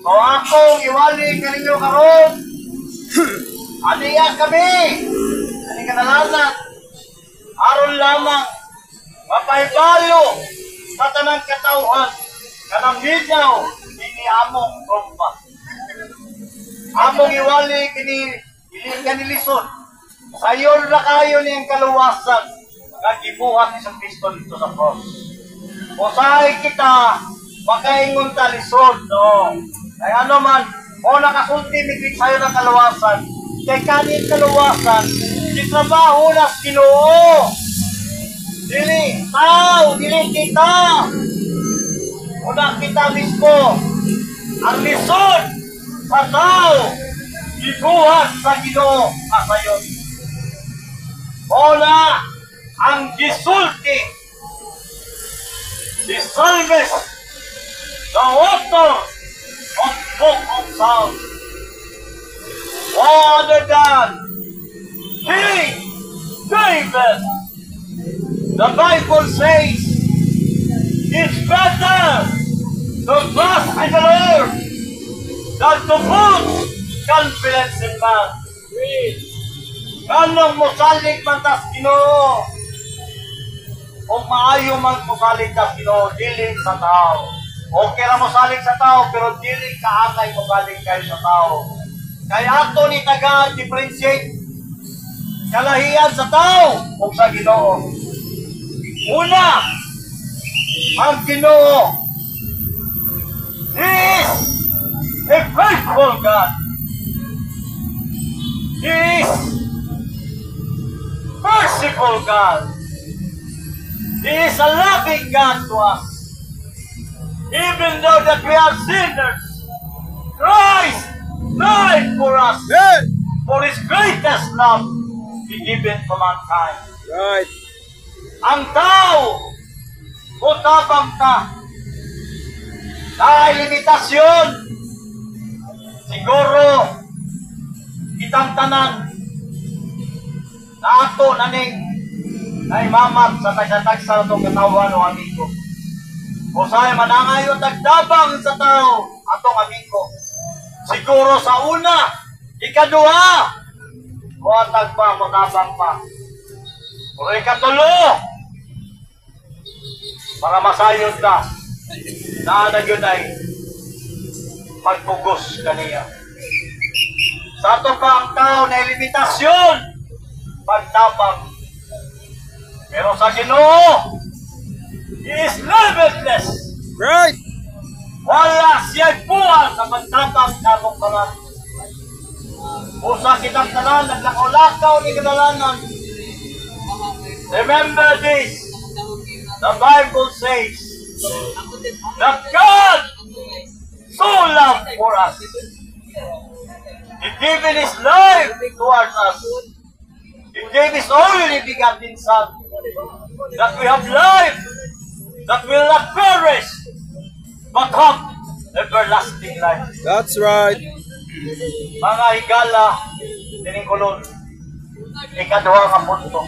O akong iwali kaninyo karon. Aniya kami. Ani kadalanan. Aron lamang mapaibalo sa tanang katawhan kanang midyaw ini among trompa. Among iwali kini kanilison. Sayon na kayo niyang kaluwasan nga gibuhat ni Kristo dito sa cross. Usahay kita makaingon ta lisod, no. Ay ano man, o nakasulti mi sayo ng kaluwasan. Kay kanin kaluwasan, di trabaho na Ginoo. Dili tao, dili kita. Una kita mismo ang lisod sa tao gibuhat sa Ginoo kasayon. Una ang gisulti the psalmist, the author of Book of Psalms, other than King David. The Bible says it's better to trust in the Lord than to put confidence in man. Anong musalig man tas Ginoo? Kung maayo man musalig tas Ginoo, dili sa tao. Okay lang musalig sa tao, pero dili kaangay musalig kayo sa tao. Kaya ato ni taga-differentiate kalahian sa tao o sa Ginoo. Una, ang Ginoo is a faithful God. He is merciful God. He is a loving God to us. Even though that we are sinners, Christ died for us. For His greatest love He given to mankind. Right. Ang tao, utabang ka, dahil limitasyon, siguro, kitang tanan, na ato naning ay mamat sa tagsa-tagsa itong katawan o amigo. O sa'yo manangayon tagdabang sa tao atong amigo. Siguro sa una, ikaduha, o tagpa, matabang pa. O ikatulo, para masayod ka, na yun ay pagpugos kaniya. Sa ito pa ang tao na limitasyon, pagtabang. Pero sa Ginoo, He is limitless. Right. Wala siya'y buwan sa pagtabang na akong pangat. Usa kitang tanan, naglakaw-lakaw ni kadalanan. Remember this. The Bible says that God so loved for us. He gave His life towards us. He gave His only begotten Son, that we have life, that will not perish, but have everlasting life. That's right. Mga higala, tiningkulon, ikaduha nga punto.